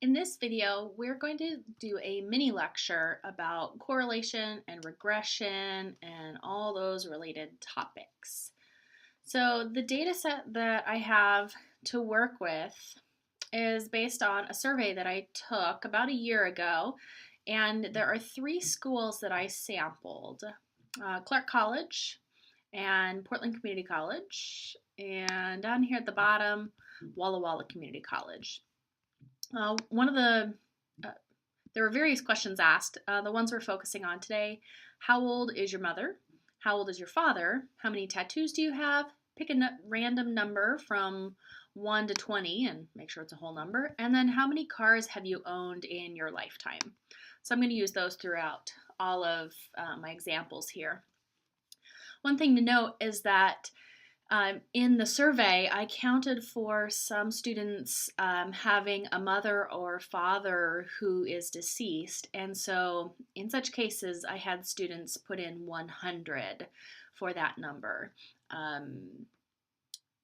In this video, we're going to do a mini lecture about correlation and regression and all those related topics. So the data set that I have to work with is based on a survey that I took about a year ago, and there are three schools that I sampled: Clark College and Portland Community College, and down here at the bottom, Walla Walla Community College. One of the there were various questions asked. The ones we're focusing on today: how old is your mother? How old is your father? How many tattoos do you have? Pick a random number from 1 to 20 and make sure it's a whole number. And then how many cars have you owned in your lifetime? So I'm going to use those throughout all of my examples here. One thing to note is that in the survey, I counted for some students having a mother or father who is deceased, and so in such cases, I had students put in 100 for that number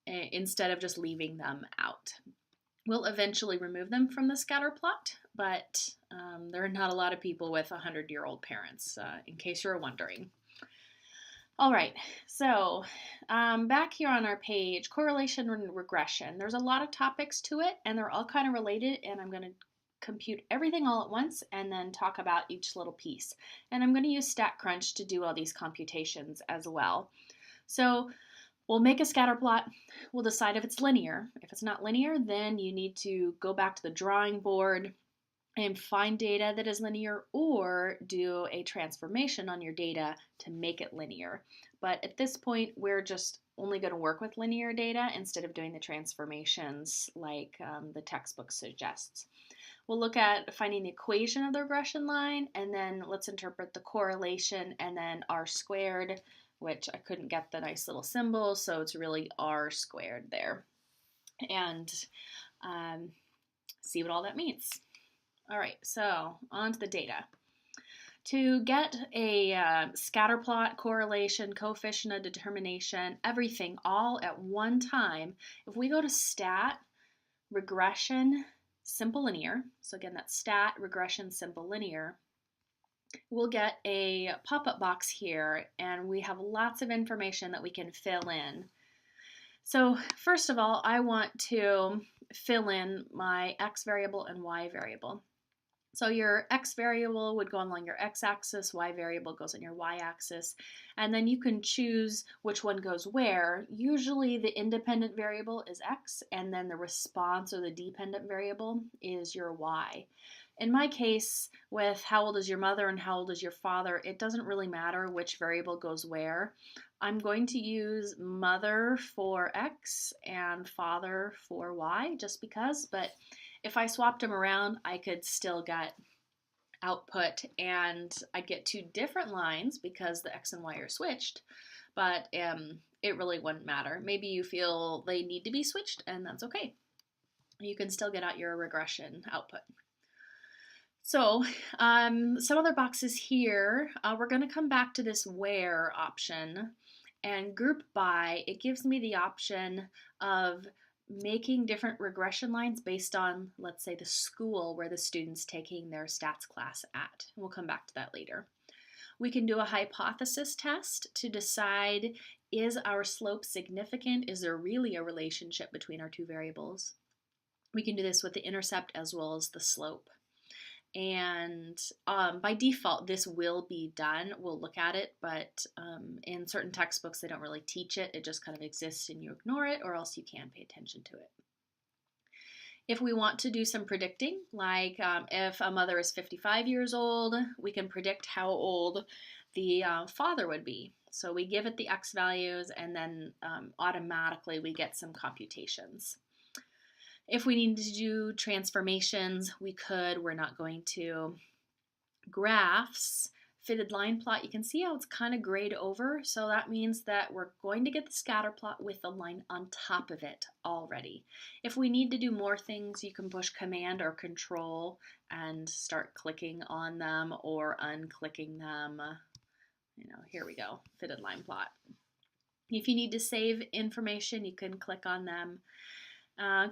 instead of just leaving them out. We'll eventually remove them from the scatter plot, but there are not a lot of people with 100-year-old parents, in case you're wondering. All right, so back here on our page, correlation and regression. There's a lot of topics to it, and they're all kind of related, and I'm going to compute everything all at once and then talk about each little piece. And I'm going to use StatCrunch to do all these computations as well. So we'll make a scatter plot. We'll decide if it's linear. If it's not linear, then you need to go back to the drawing board and find data that is linear, or do a transformation on your data to make it linear. But at this point, we're just only going to work with linear data instead of doing the transformations like the textbook suggests. We'll look at finding the equation of the regression line, and then let's interpret the correlation, and then r squared, which I couldn't get the nice little symbol, so it's really r squared there. And see what all that means. All right, so on to the data. To get a scatter plot, correlation, coefficient of determination, everything all at one time, if we go to stat, regression, simple linear, so again that's stat, regression, simple linear, we'll get a pop-up box here, and we have lots of information that we can fill in. So first of all, I want to fill in my x variable and y variable. So your x variable would go along your x-axis, y variable goes on your y-axis, and then you can choose which one goes where. Usually the independent variable is x, and then the response or the dependent variable is your y. In my case, with how old is your mother and how old is your father, it doesn't really matter which variable goes where. I'm going to use mother for x and father for y just because, but if I swapped them around, I could still get output, and I'd get two different lines because the x and y are switched, but it really wouldn't matter. Maybe you feel they need to be switched, and that's okay. You can still get out your regression output. So some other boxes here, we're going to come back to this where option, and group by, it gives me the option of making different regression lines based on, let's say, the school where the student's taking their stats class at. And we'll come back to that later. We can do a hypothesis test to decide, is our slope significant? Is there really a relationship between our two variables? We can do this with the intercept as well as the slope. And by default, this will be done. We'll look at it, but in certain textbooks, they don't really teach it. It just kind of exists and you ignore it, or else you can pay attention to it. If we want to do some predicting, like if a mother is 55 years old, we can predict how old the father would be. So we give it the x values, and then automatically we get some computations. If we need to do transformations, we could. We're not going to. Graphs, fitted line plot, you can see how it's kind of grayed over, so that means that we're going to get the scatter plot with the line on top of it already. If we need to do more things, you can push Command or Control and start clicking on them or unclicking them. Here we go, fitted line plot. If you need to save information, you can click on them.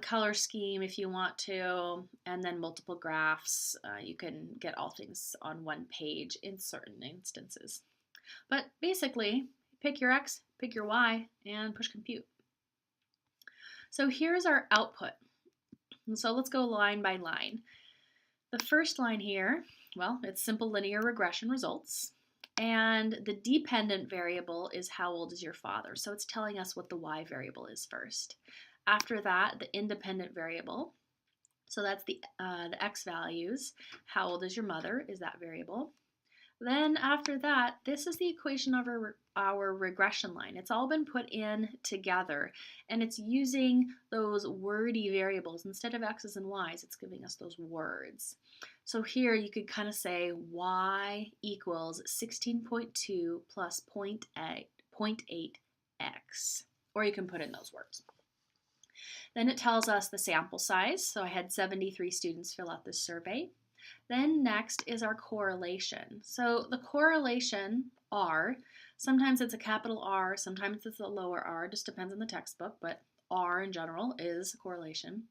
color scheme if you want to, and then multiple graphs. You can get all things on one page in certain instances. But basically, pick your X, pick your Y, and push compute. So here's our output. And so let's go line by line. The first line here, well, it's simple linear regression results. And the dependent variable is how old is your father. So it's telling us what the Y variable is first. After that, the independent variable. So that's the X values. How old is your mother is that variable. Then after that, this is the equation of our regression line. It's all been put in together, and it's using those wordy variables. Instead of X's and Y's, it's giving us those words. So here you could kind of say Y equals 16.2 plus 0.8x, or you can put in those words. Then it tells us the sample size. So I had 73 students fill out this survey. Then next is our correlation. So the correlation R, sometimes it's a capital R, sometimes it's a lower r, just depends on the textbook, but R in general is correlation.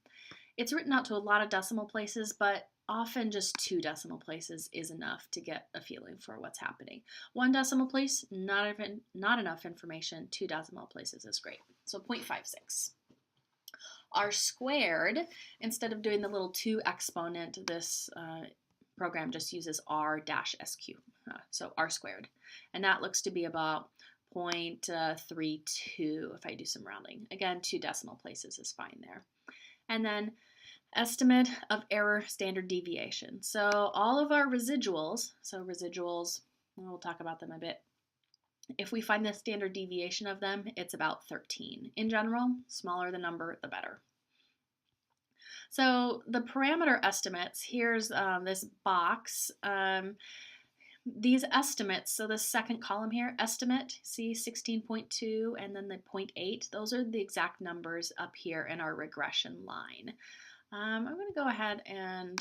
It's written out to a lot of decimal places, but often just 2 decimal places is enough to get a feeling for what's happening. 1 decimal place, not enough information. 2 decimal places is great. So 0.56. R squared, instead of doing the little 2 exponent, this program just uses r-sq, so r squared. And that looks to be about 0.32 if I do some rounding. Again, 2 decimal places is fine there. And then estimate of error standard deviation. So all of our residuals, we'll talk about them a bit. If we find the standard deviation of them, it's about 13. In general, smaller the number, the better. So the parameter estimates, here's this box. These estimates, so the second column here, estimate, see 16.2 and then the 0.8, those are the exact numbers up here in our regression line. I'm going to go ahead and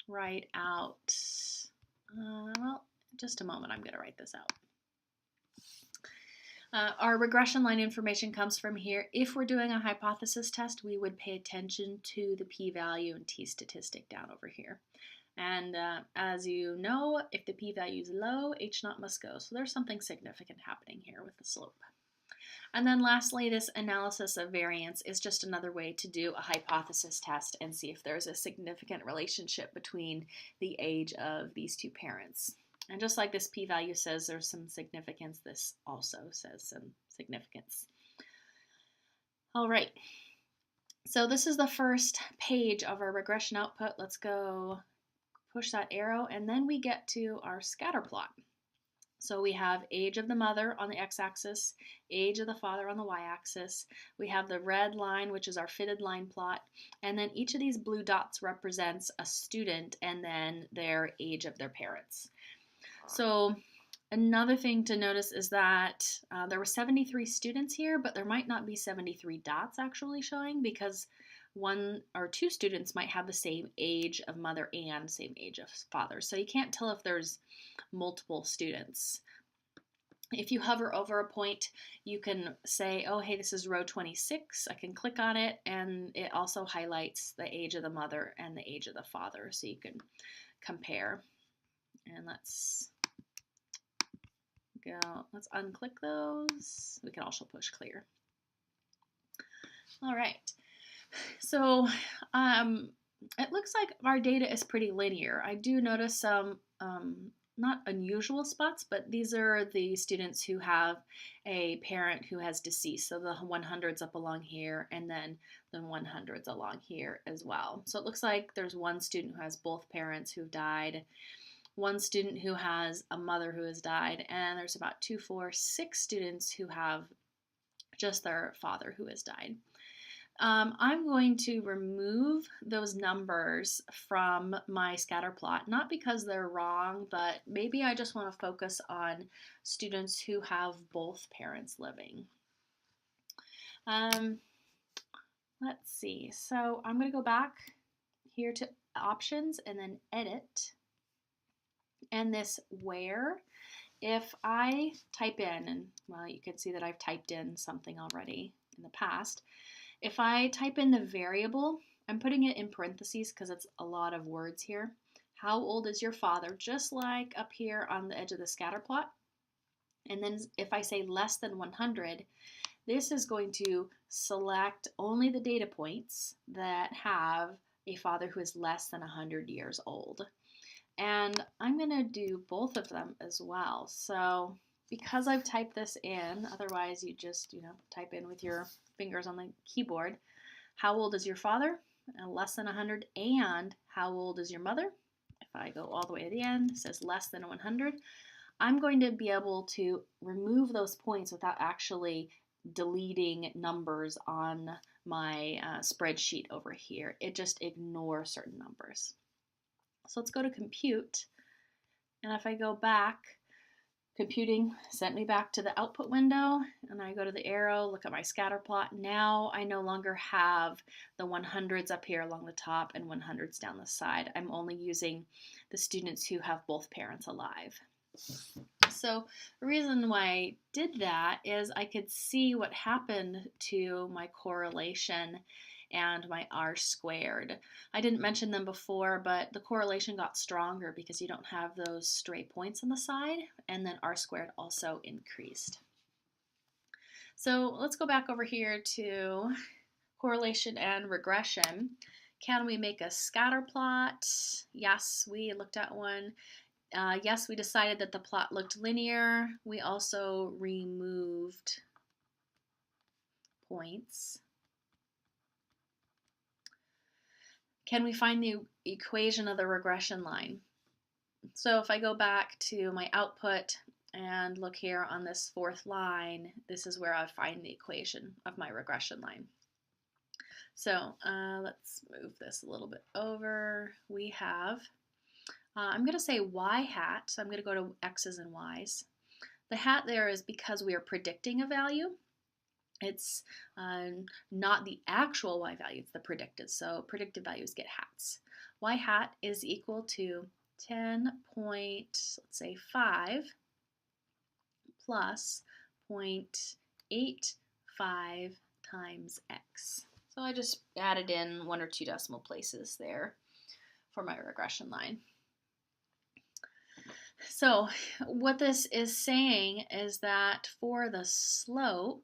write out, well, just a moment, I'm going to write this out. Our regression line information comes from here. If we're doing a hypothesis test, we would pay attention to the p-value and t-statistic down over here. And as you know, if the p-value is low, h-naught must go. So there's something significant happening here with the slope. And then lastly, this analysis of variance is just another way to do a hypothesis test and see if there's a significant relationship between the age of these 2 parents. And just like this p-value says there's some significance, this also says some significance. All right, so this is the first page of our regression output. Let's go push that arrow, and then we get to our scatter plot. So we have age of the mother on the x-axis, age of the father on the y-axis. We have the red line, which is our fitted line plot, and then each of these blue dots represents a student and then their age of their parents. So another thing to notice is that there were 73 students here, but there might not be 73 dots actually showing because 1 or 2 students might have the same age of mother and same age of father. So you can't tell if there's multiple students. If you hover over a point, you can say, oh, hey, this is row 26. I can click on it, and it also highlights the age of the mother and the age of the father, so you can compare. And let's unclick those. We can also push clear. All right. So it looks like our data is pretty linear. I do notice some not unusual spots, but these are the students who have a parent who has deceased. So the 100s up along here, and then the 100s along here as well. So it looks like there's 1 student who has both parents who've died, 1 student who has a mother who has died, and there's about 2, 4, 6 students who have just their father who has died. I'm going to remove those numbers from my scatter plot, not because they're wrong, but maybe I just want to focus on students who have both parents living. Let's see, so I'm going to go back here to options and then edit. And this where, if I type in, and well, you can see that I've typed in something already in the past. If I type in the variable, I'm putting it in parentheses because it's a lot of words here. How old is your father? Just like up here on the edge of the scatter plot. And then if I say less than 100, this is going to select only the data points that have a father who is less than 100 years old. And I'm going to do both of them as well. So because I've typed this in, otherwise you just, type in with your fingers on the keyboard, how old is your father? Less than 100. And how old is your mother? If I go all the way to the end, it says less than 100. I'm going to be able to remove those points without actually deleting numbers on my spreadsheet over here. It just ignores certain numbers. So let's go to compute. And if I go back, computing sent me back to the output window, and I go to the arrow, look at my scatter plot. Now I no longer have the 100s up here along the top and 100s down the side. I'm only using the students who have both parents alive. So the reason why I did that is I could see what happened to my correlation and my R squared. I didn't mention them before, but the correlation got stronger because you don't have those stray points on the side, and then R squared also increased. So let's go back over here to correlation and regression. Can we make a scatter plot? Yes, we looked at one. Yes, we decided that the plot looked linear. We also removed points. Can we find the equation of the regression line? So if I go back to my output and look here on this fourth line, this is where I find the equation of my regression line. So let's move this a little bit over. We have, I'm going to say y hat, so I'm going to go to x's and y's. The hat there is because we are predicting a value. It's not the actual y value, it's the predicted. So predicted values get hats. Y hat is equal to 10.5 plus 0.85 times x. So I just added in 1 or 2 decimal places there for my regression line. So what this is saying is that for the slope,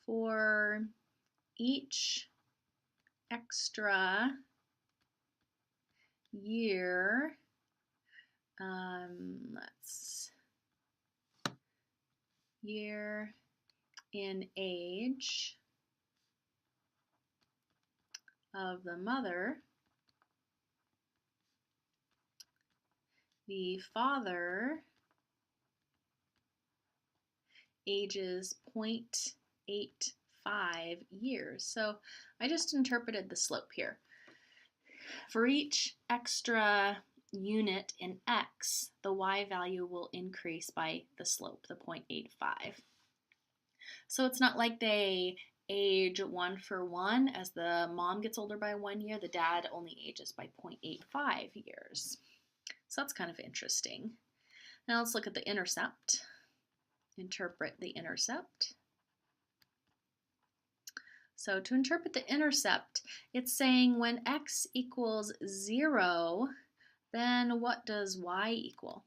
for each extra year, year in age of the mother, the father ages 0.85 years. So I just interpreted the slope here. For each extra unit in x, the y value will increase by the slope, the 0.85. So it's not like they age 1 for 1. As the mom gets older by 1 year, the dad only ages by 0.85 years. So that's kind of interesting. Now let's look at the intercept. Interpret the intercept. So to interpret the intercept, it's saying when x equals 0, then what does y equal?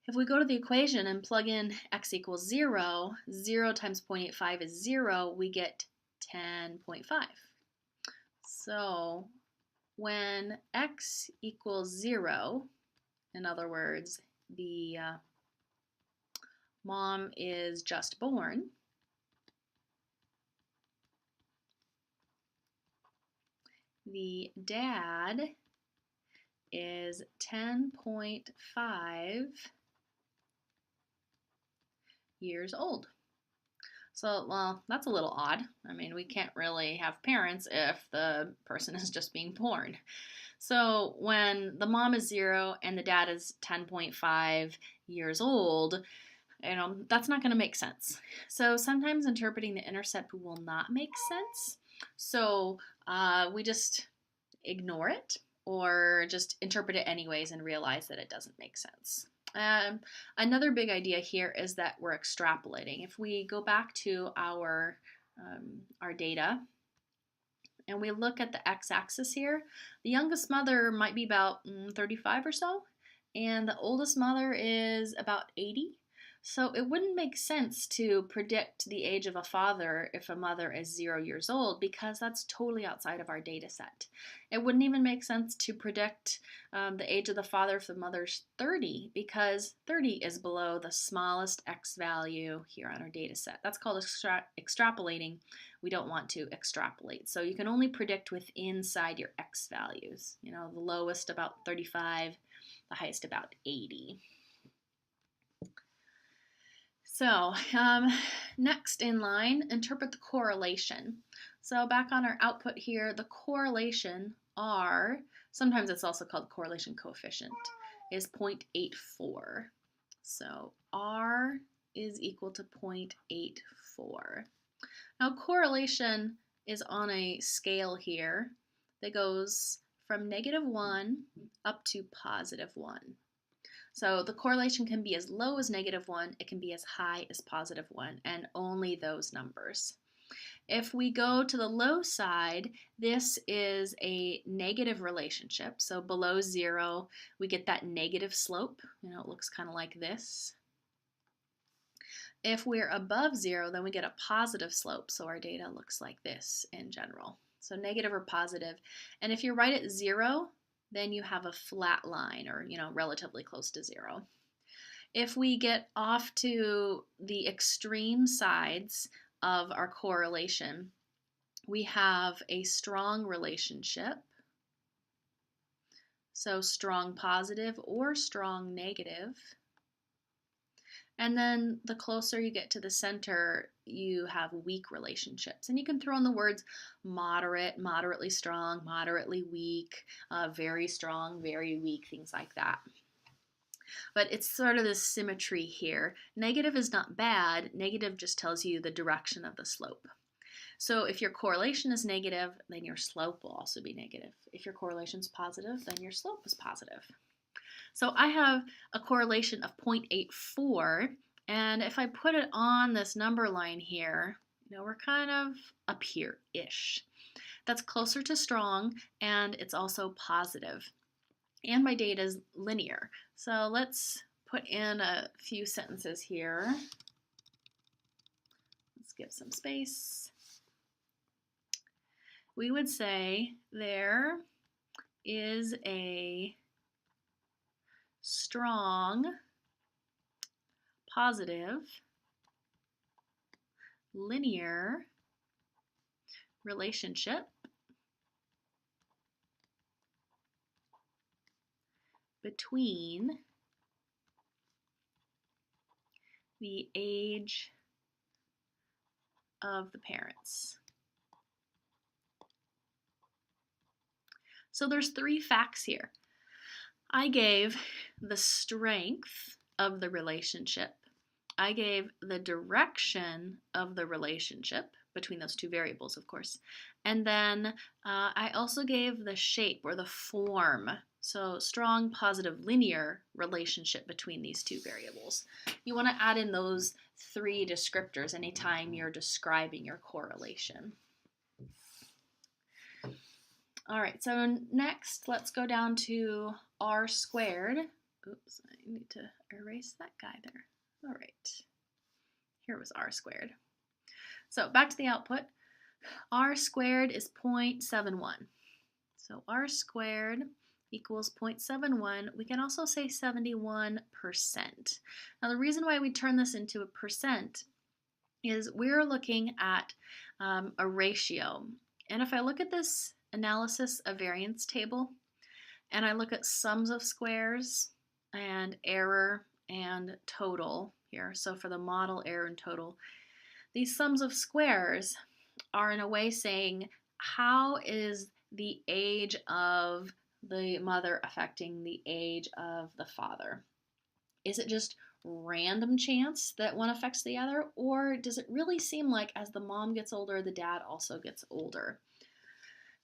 If we go to the equation and plug in x equals 0, 0 times 0.85 is 0, we get 10.5. So when x equals 0, in other words, the mom is just born, the dad is 10.5 years old. So, well, that's a little odd. I mean, we can't really have parents if the person is just being born. So when the mom is 0 and the dad is 10.5 years old, that's not going to make sense. So sometimes interpreting the intercept will not make sense. So we just ignore it or just interpret it anyways and realize that it doesn't make sense. Another big idea here is that we're extrapolating. If we go back to our data and we look at the x-axis here, the youngest mother might be about 35 or so, and the oldest mother is about 80. So it wouldn't make sense to predict the age of a father if a mother is 0 years old, because that's totally outside of our data set. It wouldn't even make sense to predict the age of the father if the mother's 30, because 30 is below the smallest x value here on our data set. That's called extrapolating. We don't want to extrapolate. So you can only predict inside your x values. You know, the lowest about 35, the highest about 80. So next in line, interpret the correlation. So back on our output here, the correlation R, sometimes it's also called correlation coefficient, is 0.84. So R is equal to 0.84. Now correlation is on a scale here that goes from -1 up to +1. So the correlation can be as low as -1, it can be as high as +1, and only those numbers. If we go to the low side, this is a negative relationship. So below 0, we get that negative slope. You know, it looks kind of like this. If we're above 0, then we get a positive slope. So our data looks like this in general. So negative or positive. And if you're right at 0, then you have a flat line, or, you know, relatively close to 0. If we get off to the extreme sides of our correlation, we have a strong relationship. So strong positive or strong negative. And then the closer you get to the center, you have weak relationships. And you can throw in the words moderate, moderately strong, moderately weak, very strong, very weak, things like that. But it's sort of this symmetry here. Negative is not bad. Negative just tells you the direction of the slope. So if your correlation is negative, then your slope will also be negative. If your correlation is positive, then your slope is positive. So I have a correlation of 0.84, and if I put it on this number line here, you know, we're kind of up here-ish. That's closer to strong, and it's also positive. And my data is linear. So let's put in a few sentences here. Let's give some space. We would say there is a strong, positive, linear relationship between the age of the parents. So there's 3 facts here. I gave the strength of the relationship. I gave the direction of the relationship between those 2 variables, of course. And then I also gave the shape or the form. So strong, positive, linear relationship between these 2 variables. You want to add in those 3 descriptors anytime you're describing your correlation. All right, so next let's go down to R squared. Oops, I need to erase that guy there. All right, here was R squared. So back to the output. R squared is 0.71. So R squared equals 0.71. We can also say 71%. Now the reason why we turn this into a percent is we're looking at a ratio. And if I look at this analysis of variance table, and I look at sums of squares and error and total here, so for the model, error, and total, these sums of squares are in a way saying, how is the age of the mother affecting the age of the father? Is it just random chance that one affects the other, or does it really seem like as the mom gets older, the dad also gets older?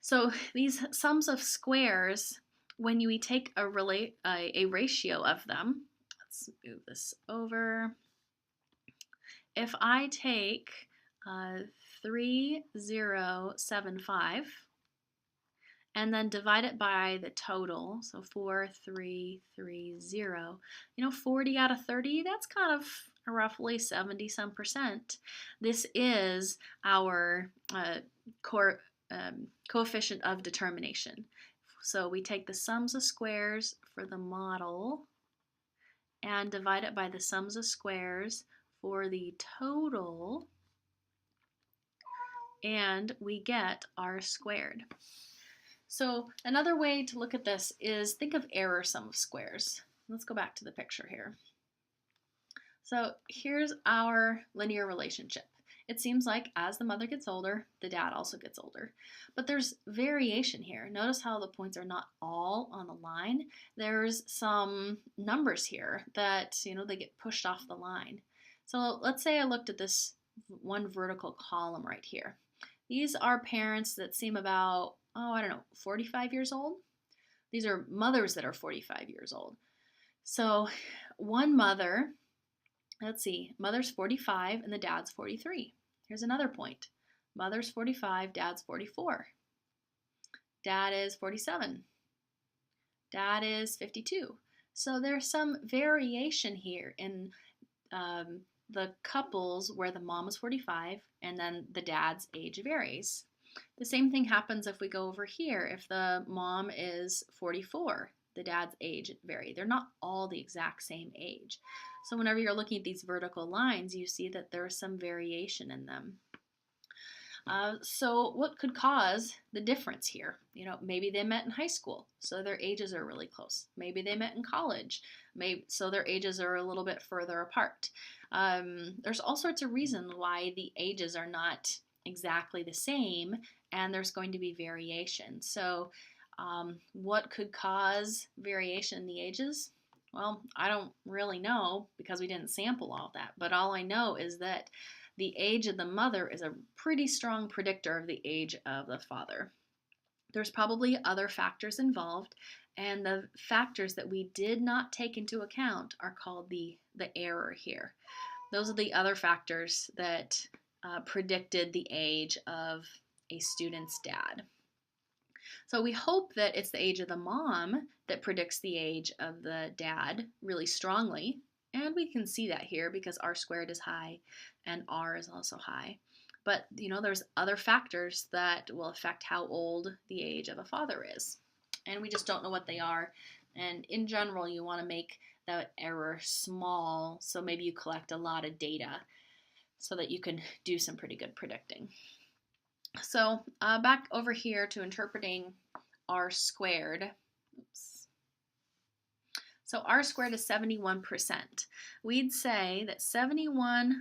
So these sums of squares, when you take a ratio of them, let's move this over. If I take 3075 and then divide it by the total, so 4330, 40 out of 30, that's kind of roughly 70 some percent. This is our coefficient of determination. So we take the sums of squares for the model and divide it by the sums of squares for the total, and we get R squared. So another way to look at this is think of error sum of squares. Let's go back to the picture here. So here's our linear relationship. It seems like as the mother gets older, the dad also gets older. But there's variation here. Notice how the points are not all on the line. There's some numbers here that, they get pushed off the line. So let's say I looked at this one vertical column right here. These are parents that seem about, 45 years old. These are mothers that are 45 years old. So one mother, let's see, mother's 45 and the dad's 43. Here's another point. Mother's 45, dad's 44. Dad is 47. Dad is 52. So there's some variation here in the couples where the mom is 45 and then the dad's age varies. The same thing happens if we go over here. If the mom is 44, the dad's age vary. They're not all the exact same age. So whenever you're looking at these vertical lines, you see that there's some variation in them. So what could cause the difference here? Maybe they met in high school, so their ages are really close. Maybe they met in college, so their ages are a little bit further apart. There's all sorts of reasons why the ages are not exactly the same, and there's going to be variation. So what could cause variation in the ages? Well, I don't really know because we didn't sample all that, but all I know is that the age of the mother is a pretty strong predictor of the age of the father. There's probably other factors involved, and the factors that we did not take into account are called the error here. Those are the other factors that predicted the age of a student's dad. So we hope that it's the age of the mom that predicts the age of the dad really strongly. And we can see that here because R squared is high and R is also high. But, there's other factors that will affect how old the age of a father is. And we just don't know what they are. And in general, you want to make that error small, so maybe you collect a lot of data so that you can do some pretty good predicting. So back over here to interpreting R squared. Oops. So R squared is 71%. We'd say that 71%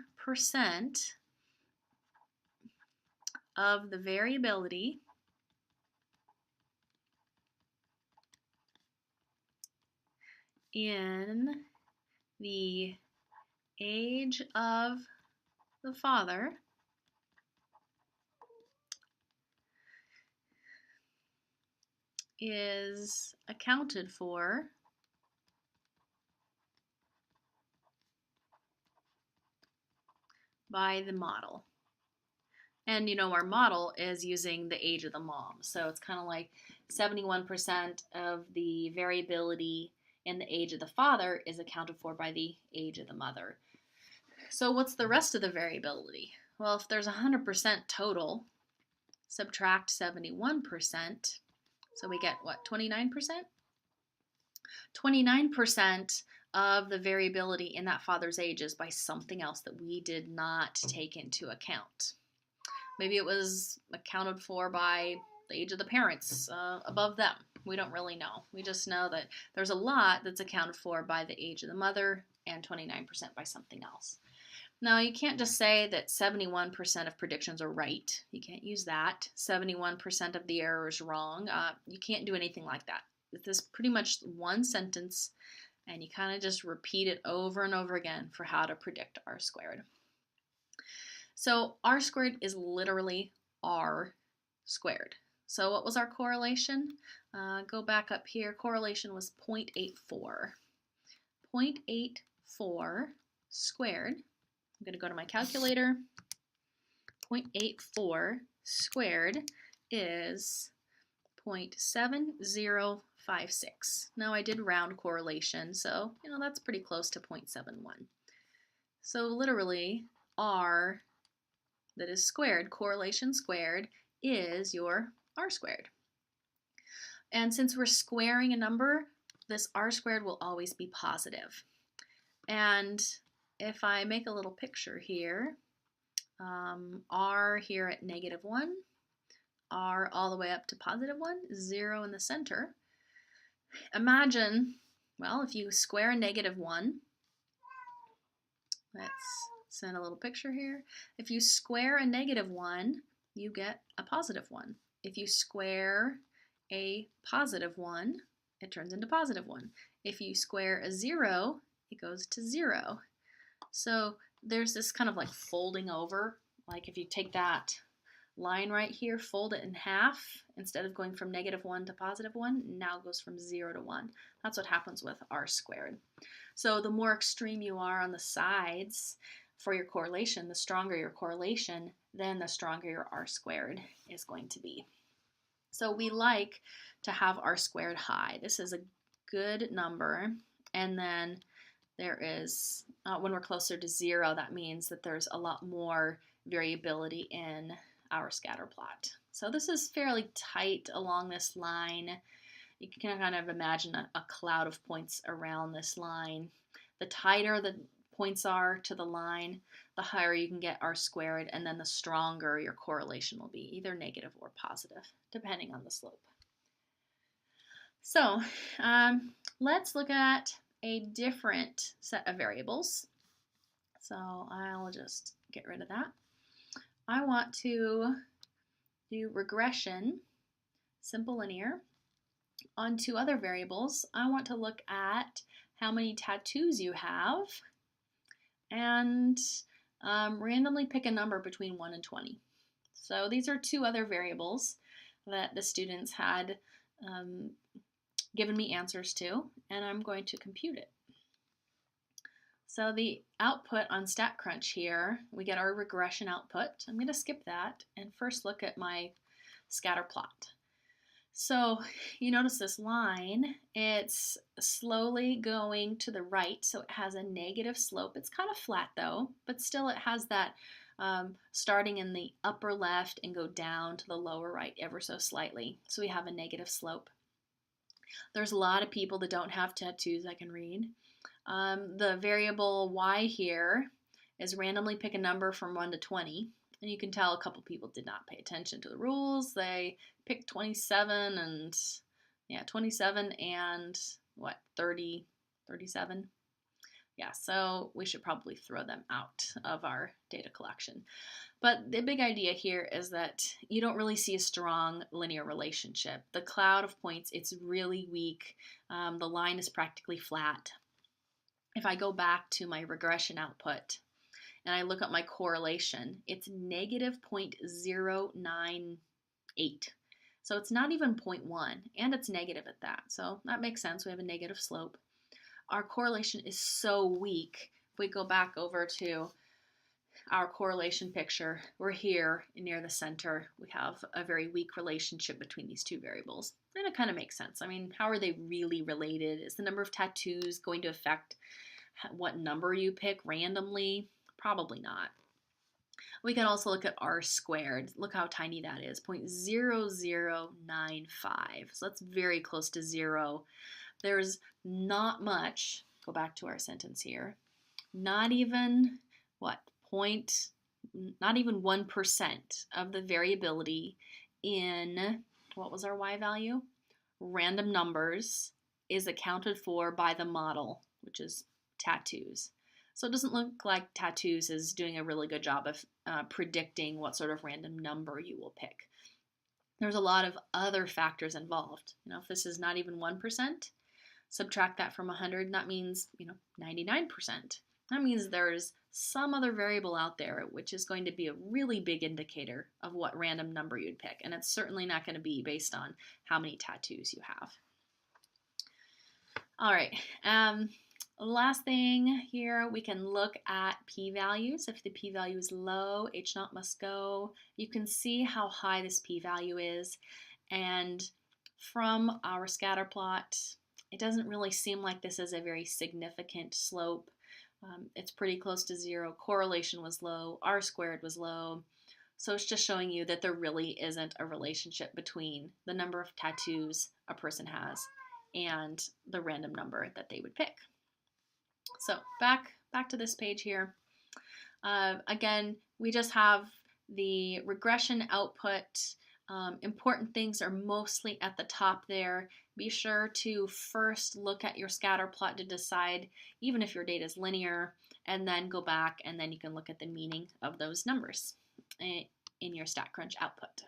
of the variability in the age of the father is accounted for by the model. And our model is using the age of the mom. So it's kind of like 71% of the variability in the age of the father is accounted for by the age of the mother. So what's the rest of the variability? Well, if there's 100% total, subtract 71%, so we get what, 29%? 29% of the variability in that father's age is by something else that we did not take into account. Maybe it was accounted for by the age of the parents above them. We don't really know. We just know that there's a lot that's accounted for by the age of the mother and 29% by something else. Now, you can't just say that 71% of predictions are right. You can't use that. 71% of the error is wrong. You can't do anything like that. This is pretty much one sentence, and you kind of just repeat it over and over again for how to predict R squared. So R squared is literally R squared. So what was our correlation? Go back up here. Correlation was 0.84. 0.84 squared, I'm going to go to my calculator, 0.84 squared is 0.7056. Now I did round correlation, so that's pretty close to 0.71. So literally R that is squared, correlation squared, is your R squared. And since we're squaring a number, this R squared will always be positive. And if I make a little picture here, R here at -1, R all the way up to +1, 0 in the center. Imagine, well, if you square a -1, let's send a little picture here. If you square a -1, you get a +1. If you square a +1, it turns into +1. If you square a 0, it goes to 0. So there's this kind of like folding over, like if you take that line right here, fold it in half, instead of going from -1 to +1, now it goes from 0 to 1. That's what happens with R squared. So the more extreme you are on the sides for your correlation, the stronger your correlation, then the stronger your R squared is going to be. So we like to have R squared high. This is a good number. And then there is, when we're closer to 0, that means that there's a lot more variability in our scatter plot. So this is fairly tight along this line. You can kind of imagine a cloud of points around this line. The tighter the points are to the line, the higher you can get R squared, and then the stronger your correlation will be, either negative or positive, depending on the slope. So let's look at a different set of variables. So I'll just get rid of that. I want to do regression, simple linear. On 2 other variables, I want to look at how many tattoos you have and randomly pick a number between 1 and 20. So these are 2 other variables that the students had given me answers to, and I'm going to compute it. So the output on StatCrunch here, we get our regression output. I'm going to skip that and first look at my scatter plot. So you notice this line, it's slowly going to the right, so it has a negative slope. It's kind of flat though, but still it has that starting in the upper left and go down to the lower right ever so slightly. So we have a negative slope. There's a lot of people that don't have tattoos I can read. The variable y here is randomly pick a number from 1 to 20. And you can tell a couple people did not pay attention to the rules. They picked 27 and, 27 and what, 30, 37? Yeah, so we should probably throw them out of our data collection. But the big idea here is that you don't really see a strong linear relationship. The cloud of points, it's really weak. The line is practically flat. If I go back to my regression output and I look at my correlation, it's negative 0.098. So it's not even 0.1, and it's negative at that. So that makes sense. We have a negative slope. Our correlation is so weak. If we go back over to our correlation picture, we're here near the center. We have a very weak relationship between these 2 variables. And it kind of makes sense. I mean, how are they really related? Is the number of tattoos going to affect what number you pick randomly? Probably not. We can also look at R squared. Look how tiny that is, 0.0095. So that's very close to 0. There's not much, go back to our sentence here, not even, not even 1% of the variability in, what was our Y value? Random numbers is accounted for by the model, which is tattoos. So it doesn't look like tattoos is doing a really good job of predicting what sort of random number you will pick. There's a lot of other factors involved. If this is not even 1%, subtract that from 100, that means, 99%. That means there's some other variable out there which is going to be a really big indicator of what random number you'd pick. And it's certainly not going to be based on how many tattoos you have. All right. Last thing here, we can look at p-values. If the p-value is low, h0 must go. You can see how high this p-value is, and from our scatter plot, it doesn't really seem like this is a very significant slope. It's pretty close to zero. Correlation was low, r-squared was low. So it's just showing you that there really isn't a relationship between the number of tattoos a person has and the random number that they would pick. So back to this page here. Again, we just have the regression output. Important things are mostly at the top there. Be sure to first look at your scatter plot to decide even if your data is linear, and then go back and then you can look at the meaning of those numbers in your StatCrunch output.